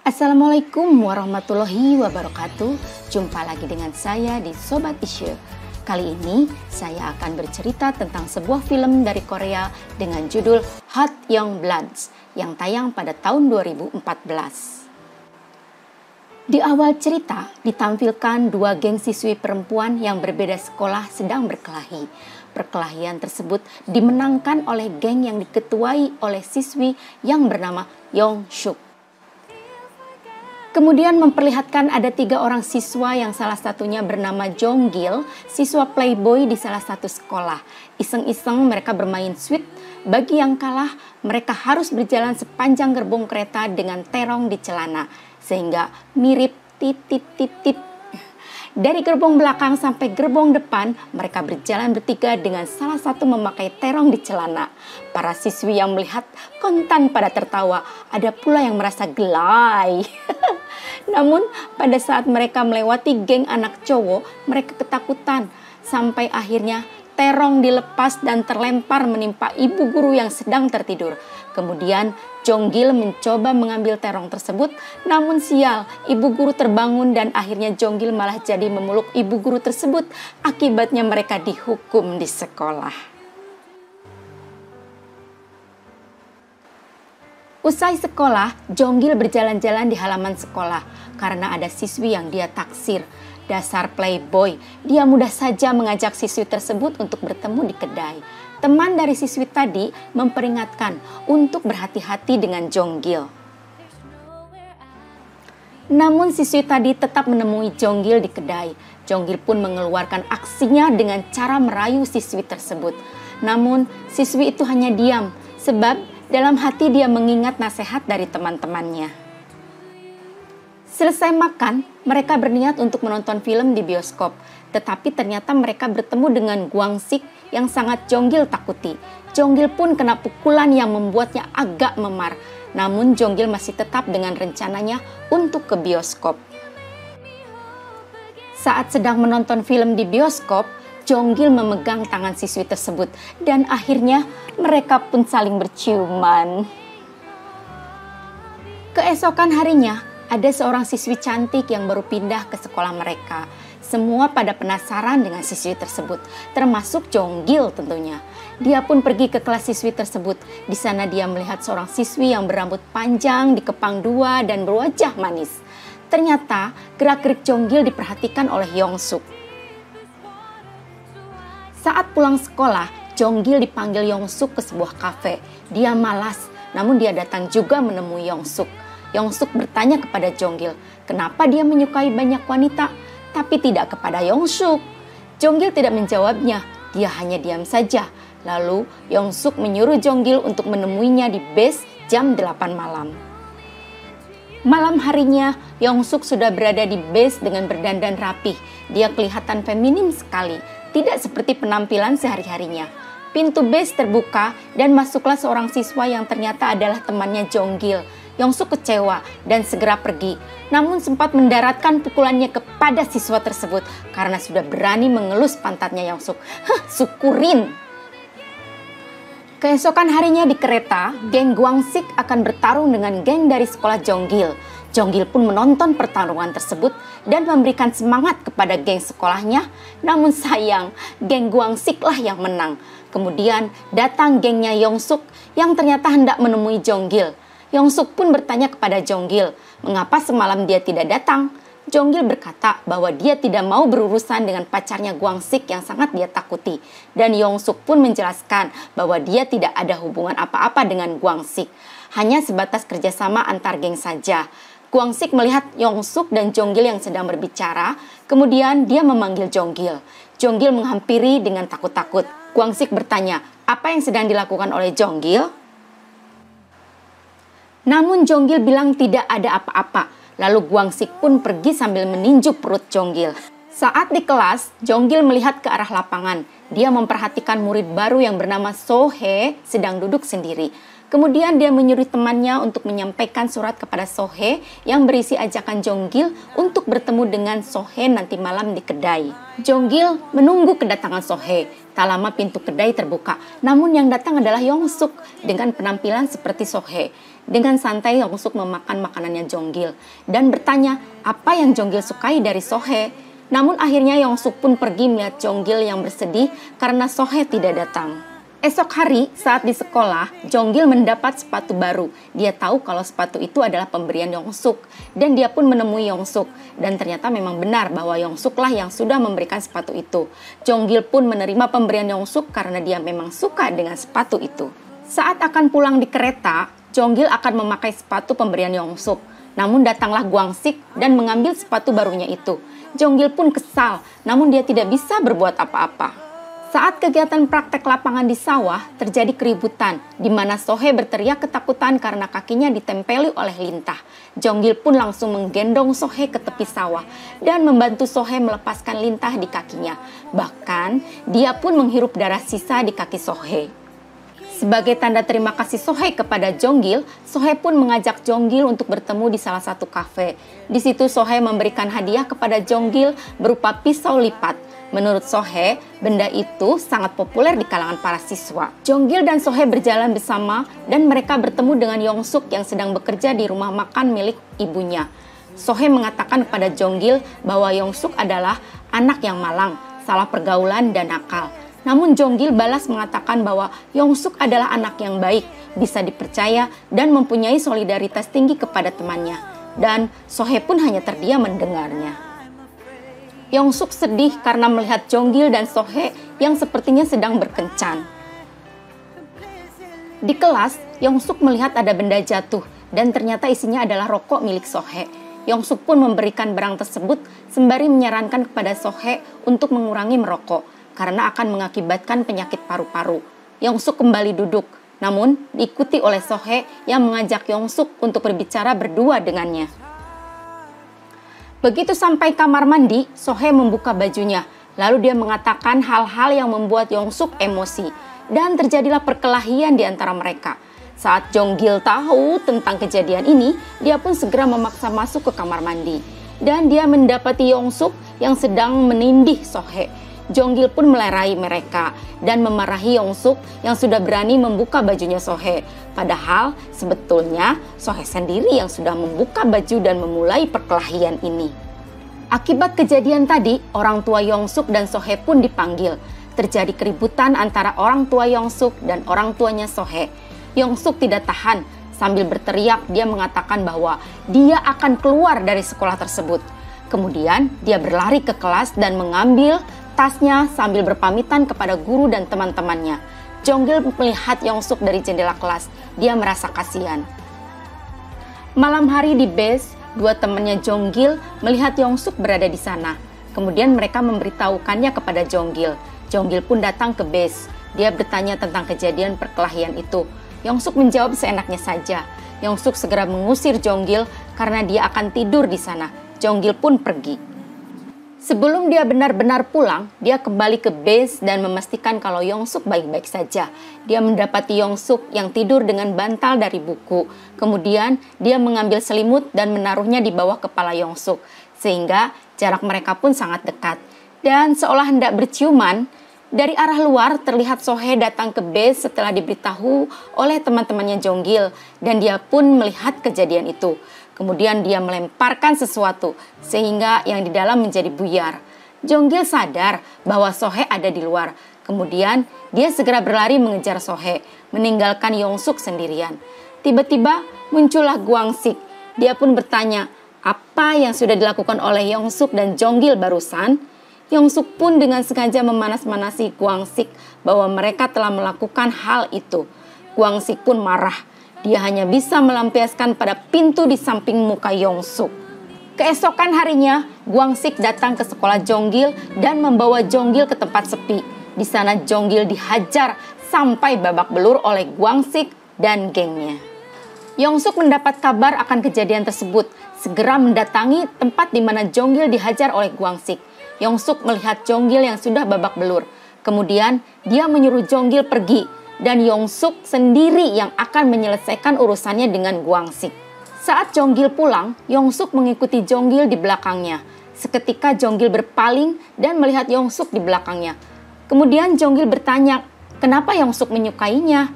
Assalamualaikum warahmatullahi wabarakatuh. Jumpa lagi dengan saya di Sobat Isye. Kali ini saya akan bercerita tentang sebuah film dari Korea dengan judul Hot Young Bloods yang tayang pada tahun 2014. Di awal cerita ditampilkan dua geng siswi perempuan yang berbeda sekolah sedang berkelahi. Perkelahian tersebut dimenangkan oleh geng yang diketuai oleh siswi yang bernama Yong Suk. Kemudian memperlihatkan ada 3 orang siswa yang salah satunya bernama Jong Gil, siswa playboy di salah satu sekolah. Iseng-iseng mereka bermain sweet. Bagi yang kalah, mereka harus berjalan sepanjang gerbong kereta dengan terong di celana, sehingga mirip titit-titit. Dari gerbong belakang sampai gerbong depan, mereka berjalan bertiga dengan salah satu memakai terong di celana. Para siswi yang melihat kontan pada tertawa, ada pula yang merasa gelai. Namun pada saat mereka melewati geng anak cowok, mereka ketakutan sampai akhirnya terong dilepas dan terlempar menimpa ibu guru yang sedang tertidur. Kemudian Jong Gil mencoba mengambil terong tersebut, namun sial, ibu guru terbangun dan akhirnya Jong Gil malah jadi memeluk ibu guru tersebut. Akibatnya mereka dihukum di sekolah. Usai sekolah, Jong Gil berjalan-jalan di halaman sekolah karena ada siswi yang dia taksir. Dasar playboy, dia mudah saja mengajak siswi tersebut untuk bertemu di kedai. Teman dari siswi tadi memperingatkan untuk berhati-hati dengan Jong Gil. Namun siswi tadi tetap menemui Jong Gil di kedai. Jong Gil pun mengeluarkan aksinya dengan cara merayu siswi tersebut. Namun siswi itu hanya diam sebab dalam hati dia mengingat nasihat dari teman-temannya. Selesai makan, mereka berniat untuk menonton film di bioskop. Tetapi ternyata mereka bertemu dengan Gwang Sik yang sangat Jong Gil takuti. Jong Gil pun kena pukulan yang membuatnya agak memar. Namun Jong Gil masih tetap dengan rencananya untuk ke bioskop. Saat sedang menonton film di bioskop, Jong Gil memegang tangan siswi tersebut dan akhirnya mereka pun saling berciuman. Keesokan harinya, ada seorang siswi cantik yang baru pindah ke sekolah mereka. Semua pada penasaran dengan siswi tersebut, termasuk Jong Gil tentunya. Dia pun pergi ke kelas siswi tersebut. Di sana dia melihat seorang siswi yang berambut panjang, dikepang 2 dan berwajah manis. Ternyata gerak-gerik Jong Gil diperhatikan oleh Yong Suk. Saat pulang sekolah, Jong Gil dipanggil Yong Suk ke sebuah kafe. Dia malas, namun dia datang juga menemui Yong Suk. Yong Suk bertanya kepada Jong Gil, kenapa dia menyukai banyak wanita, tapi tidak kepada Yong Suk. Jong Gil tidak menjawabnya, dia hanya diam saja. Lalu Yong Suk menyuruh Jong Gil untuk menemuinya di base jam 8 malam. Malam harinya, Yong Suk sudah berada di base dengan berdandan rapih. Dia kelihatan feminim sekali, tidak seperti penampilan sehari-harinya. Pintu base terbuka dan masuklah seorang siswa yang ternyata adalah temannya Jong Gil. Yong Suk kecewa dan segera pergi, namun sempat mendaratkan pukulannya kepada siswa tersebut karena sudah berani mengelus pantatnya Yong Suk. Syukurin! Keesokan harinya di kereta, geng Gwang Sik akan bertarung dengan geng dari sekolah Jong Gil. Jong Gil pun menonton pertarungan tersebut dan memberikan semangat kepada geng sekolahnya. Namun sayang, geng Gwang Sik lah yang menang. Kemudian datang gengnya Yong Suk yang ternyata hendak menemui Jong Gil. Yong Suk pun bertanya kepada Jong Gil, mengapa semalam dia tidak datang? Jong Gil berkata bahwa dia tidak mau berurusan dengan pacarnya Gwang Sik yang sangat dia takuti. Dan Yong Suk pun menjelaskan bahwa dia tidak ada hubungan apa-apa dengan Gwang Sik. Hanya sebatas kerjasama antar geng saja. Gwang Sik melihat Yong Suk dan Jong Gil yang sedang berbicara. Kemudian dia memanggil Jong Gil. Jong Gil menghampiri dengan takut-takut. Gwang Sik bertanya, apa yang sedang dilakukan oleh Jong Gil? Namun Jong Gil bilang tidak ada apa-apa. Lalu Gwang Sik pun pergi sambil meninju perut Jong Gil. Saat di kelas, Jong Gil melihat ke arah lapangan. Dia memperhatikan murid baru yang bernama So Hye sedang duduk sendiri. Kemudian dia menyuruh temannya untuk menyampaikan surat kepada Sohee yang berisi ajakan Jonggil untuk bertemu dengan Sohee nanti malam di kedai. Jonggil menunggu kedatangan Sohee. Tak lama pintu kedai terbuka, namun yang datang adalah Yongsuk dengan penampilan seperti Sohee. Dengan santai Yongsuk memakan makanannya Jonggil dan bertanya apa yang Jonggil sukai dari Sohee. Namun akhirnya Yongsuk pun pergi melihat Jonggil yang bersedih karena Sohee tidak datang. Esok hari saat di sekolah, Jonggil mendapat sepatu baru. Dia tahu kalau sepatu itu adalah pemberian Yongsuk dan dia pun menemui Yongsuk. Dan ternyata memang benar bahwa Yongsuk lah yang sudah memberikan sepatu itu. Jonggil pun menerima pemberian Yongsuk karena dia memang suka dengan sepatu itu. Saat akan pulang di kereta, Jonggil akan memakai sepatu pemberian Yongsuk. Namun datanglah Gwangsik dan mengambil sepatu barunya itu. Jonggil pun kesal, namun dia tidak bisa berbuat apa-apa. Saat kegiatan praktek lapangan di sawah, terjadi keributan, di mana Sohee berteriak ketakutan karena kakinya ditempeli oleh lintah. Jonggil pun langsung menggendong Sohee ke tepi sawah dan membantu Sohee melepaskan lintah di kakinya. Bahkan, dia pun menghirup darah sisa di kaki Sohee. Sebagai tanda terima kasih Sohee kepada Jonggil, Sohee pun mengajak Jonggil untuk bertemu di salah satu kafe. Di situ Sohee memberikan hadiah kepada Jonggil berupa pisau lipat. Menurut Sohee, benda itu sangat populer di kalangan para siswa. Jonggil dan Sohee berjalan bersama dan mereka bertemu dengan Yongsuk yang sedang bekerja di rumah makan milik ibunya. Sohee mengatakan kepada Jonggil bahwa Yongsuk adalah anak yang malang, salah pergaulan dan nakal. Namun Jonggil balas mengatakan bahwa Yongsuk adalah anak yang baik, bisa dipercaya dan mempunyai solidaritas tinggi kepada temannya. Dan Sohee pun hanya terdiam mendengarnya. Yongsuk sedih karena melihat Jonggil dan Sohee yang sepertinya sedang berkencan. Di kelas, Yongsuk melihat ada benda jatuh dan ternyata isinya adalah rokok milik Sohee. Yongsuk pun memberikan barang tersebut sembari menyarankan kepada Sohee untuk mengurangi merokok karena akan mengakibatkan penyakit paru-paru. Yongsuk kembali duduk, namun diikuti oleh Sohee yang mengajak Yongsuk untuk berbicara berdua dengannya. Begitu sampai kamar mandi, Sohee membuka bajunya. Lalu dia mengatakan hal-hal yang membuat Yongsuk emosi. Dan terjadilah perkelahian di antara mereka. Saat Jonggil tahu tentang kejadian ini, dia pun segera memaksa masuk ke kamar mandi. Dan dia mendapati Yongsuk yang sedang menindih Sohee. Jonggil pun melerai mereka dan memarahi Yongsuk yang sudah berani membuka bajunya Sohee. Padahal sebetulnya Sohee sendiri yang sudah membuka baju dan memulai perkelahian ini. Akibat kejadian tadi, orang tua Yongsuk dan Sohee pun dipanggil. Terjadi keributan antara orang tua Yongsuk dan orang tuanya Sohee. Yongsuk tidak tahan, sambil berteriak dia mengatakan bahwa dia akan keluar dari sekolah tersebut. Kemudian dia berlari ke kelas dan mengambil tasnya sambil berpamitan kepada guru dan teman-temannya. Jonggil melihat Yongsuk dari jendela kelas. Dia merasa kasihan. Malam hari di base, dua temannya Jonggil melihat Yongsuk berada di sana. Kemudian mereka memberitahukannya kepada Jonggil. Jonggil pun datang ke base. Dia bertanya tentang kejadian perkelahian itu. Yongsuk menjawab seenaknya saja. Yongsuk segera mengusir Jonggil karena dia akan tidur di sana. Jonggil pun pergi. Sebelum dia benar-benar pulang, dia kembali ke base dan memastikan kalau Yongsuk baik-baik saja. Dia mendapati Yongsuk yang tidur dengan bantal dari buku. Kemudian dia mengambil selimut dan menaruhnya di bawah kepala Yongsuk, sehingga jarak mereka pun sangat dekat. Dan seolah hendak berciuman, dari arah luar terlihat Sohee datang ke base setelah diberitahu oleh teman-temannya Jonggil, dan dia pun melihat kejadian itu. Kemudian dia melemparkan sesuatu sehingga yang di dalam menjadi buyar. Jonggil sadar bahwa Sohee ada di luar. Kemudian dia segera berlari mengejar Sohee, meninggalkan Yongsuk sendirian. Tiba-tiba muncullah Gwangsik. Dia pun bertanya, apa yang sudah dilakukan oleh Yongsuk dan Jonggil barusan? Yongsuk pun dengan sengaja memanas-manasi Gwangsik bahwa mereka telah melakukan hal itu. Gwangsik pun marah. Dia hanya bisa melampiaskan pada pintu di samping muka Yongsuk. Keesokan harinya, Gwangsik datang ke sekolah Jonggil dan membawa Jonggil ke tempat sepi. Di sana Jonggil dihajar sampai babak belur oleh Gwangsik dan gengnya. Yongsuk mendapat kabar akan kejadian tersebut, segera mendatangi tempat di mana Jonggil dihajar oleh Gwangsik. Yongsuk melihat Jonggil yang sudah babak belur. Kemudian dia menyuruh Jonggil pergi. dan Yong-suk sendiri yang akan menyelesaikan urusannya dengan Gwang-sik. Saat Jong-gil pulang, Yong-suk mengikuti Jong-gil di belakangnya. Seketika Jong-gil berpaling dan melihat Yong-suk di belakangnya. Kemudian Jong-gil bertanya, kenapa Yong-suk menyukainya?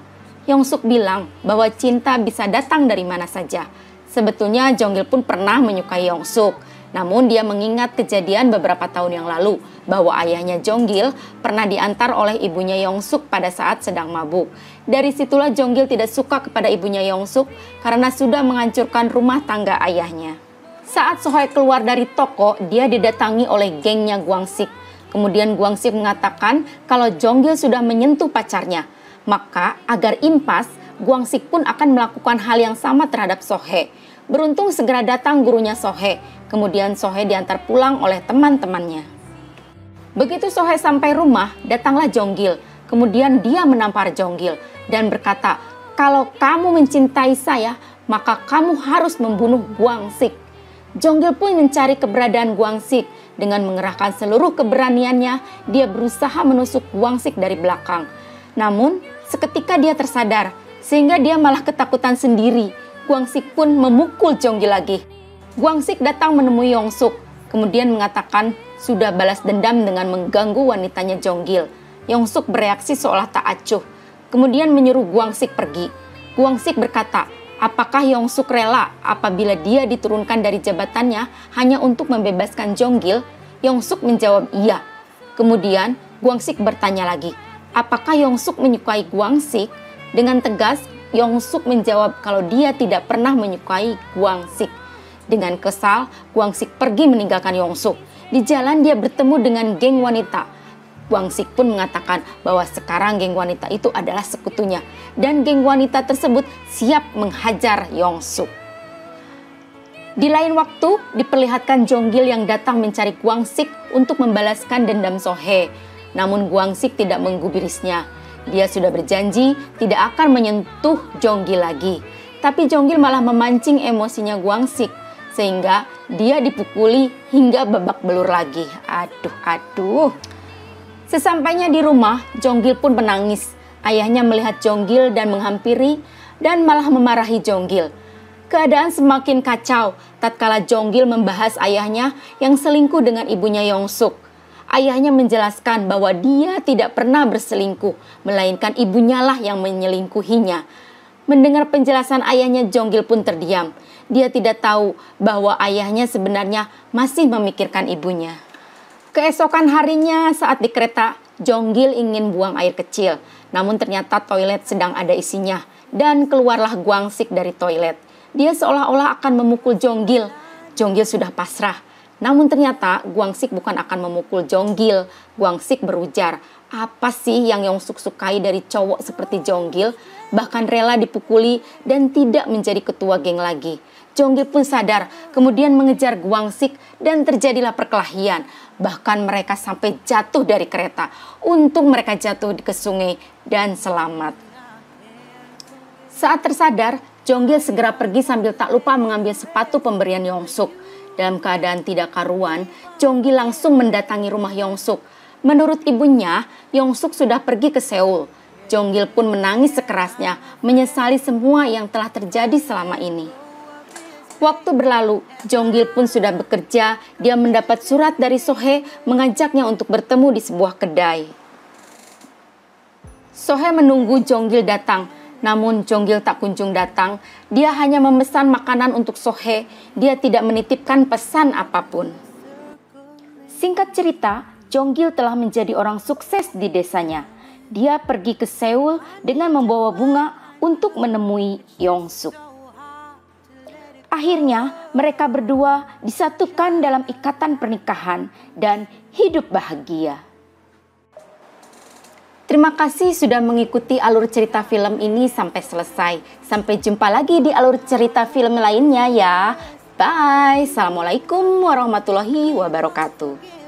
Yong-suk bilang bahwa cinta bisa datang dari mana saja. Sebetulnya Jong-gil pun pernah menyukai Yong-suk. Namun dia mengingat kejadian beberapa tahun yang lalu bahwa ayahnya Jong-gil pernah diantar oleh ibunya Yong-suk pada saat sedang mabuk. Dari situlah Jong-gil tidak suka kepada ibunya Yong-suk karena sudah menghancurkan rumah tangga ayahnya. Saat Sohae keluar dari toko, dia didatangi oleh gengnya Gwang-sik. Kemudian Gwang-sik mengatakan kalau Jong-gil sudah menyentuh pacarnya. Maka agar impas, Gwang-sik pun akan melakukan hal yang sama terhadap Sohae. Beruntung segera datang gurunya Sohae. Kemudian Sohae diantar pulang oleh teman-temannya. Begitu Sohae sampai rumah, datanglah Jong-gil. Kemudian dia menampar Jong-gil dan berkata, kalau kamu mencintai saya, maka kamu harus membunuh Gwang-sik. Jong-gil pun mencari keberadaan Gwang-sik. Dengan mengerahkan seluruh keberaniannya, dia berusaha menusuk Gwang-sik dari belakang. Namun, seketika dia tersadar, sehingga dia malah ketakutan sendiri. Gwang-sik pun memukul Jong-gil lagi. Gwang-sik datang menemui Yong-suk, kemudian mengatakan sudah balas dendam dengan mengganggu wanitanya Jong-gil. Yong-suk bereaksi seolah tak acuh, kemudian menyuruh Gwang-sik pergi. Gwang-sik berkata, apakah Yong-suk rela apabila dia diturunkan dari jabatannya hanya untuk membebaskan Jong-gil? Yong-suk menjawab iya. Kemudian Gwang-sik bertanya lagi, apakah Yong-suk menyukai Gwang-sik? Dengan tegas, Yong-suk menjawab kalau dia tidak pernah menyukai Gwang-sik. Dengan kesal, Gwang-sik pergi meninggalkan Yong-suk. Di jalan dia bertemu dengan geng wanita. Gwang-sik pun mengatakan bahwa sekarang geng wanita itu adalah sekutunya. Dan geng wanita tersebut siap menghajar Yong-suk. Di lain waktu, diperlihatkan Jong-gil yang datang mencari Gwang-sik untuk membalaskan dendam Sohae. Namun Gwang-sik tidak menggubrisnya. Dia sudah berjanji tidak akan menyentuh Jong-gil lagi. Tapi Jong-gil malah memancing emosinya Gwang-sik. Sehingga dia dipukuli hingga babak belur lagi. Aduh. Sesampainya di rumah, Jong-gil pun menangis. Ayahnya melihat Jong-gil dan menghampiri dan malah memarahi Jong-gil. Keadaan semakin kacau tatkala Jong-gil membahas ayahnya yang selingkuh dengan ibunya Yong-suk. Ayahnya menjelaskan bahwa dia tidak pernah berselingkuh, melainkan ibunya lah yang menyelingkuhinya. Mendengar penjelasan ayahnya, Jong-gil pun terdiam. Dia tidak tahu bahwa ayahnya sebenarnya masih memikirkan ibunya. Keesokan harinya saat di kereta, Jong-gil ingin buang air kecil. Namun ternyata toilet sedang ada isinya. Dan keluarlah Gwang-sik dari toilet. Dia seolah-olah akan memukul Jong-gil. Jong-gil sudah pasrah. Namun ternyata Gwang-sik bukan akan memukul Jong-gil. Gwang-sik berujar, apa sih yang Yong-suk sukai dari cowok seperti Jong-gil? Bahkan rela dipukuli dan tidak menjadi ketua geng lagi. Jong-gil pun sadar, kemudian mengejar Gwang-sik dan terjadilah perkelahian. Bahkan mereka sampai jatuh dari kereta. Untung mereka jatuh ke sungai dan selamat. Saat tersadar, Jong-gil segera pergi sambil tak lupa mengambil sepatu pemberian Yong-suk. Dalam keadaan tidak karuan, Jong-gil langsung mendatangi rumah Yong-suk. Menurut ibunya, Yong-suk sudah pergi ke Seoul. Jong-gil pun menangis sekerasnya, menyesali semua yang telah terjadi selama ini. Waktu berlalu, Jong-gil pun sudah bekerja. Dia mendapat surat dari Sohae mengajaknya untuk bertemu di sebuah kedai. Sohae menunggu Jong-gil datang. Namun Jong-gil tak kunjung datang. Dia hanya memesan makanan untuk Sohae. Dia tidak menitipkan pesan apapun. Singkat cerita, Jong-gil telah menjadi orang sukses di desanya. Dia pergi ke Seoul dengan membawa bunga untuk menemui Yong-suk. Akhirnya mereka berdua disatukan dalam ikatan pernikahan dan hidup bahagia. Terima kasih sudah mengikuti alur cerita film ini sampai selesai. Sampai jumpa lagi di alur cerita film lainnya ya. Bye. Assalamualaikum warahmatullahi wabarakatuh.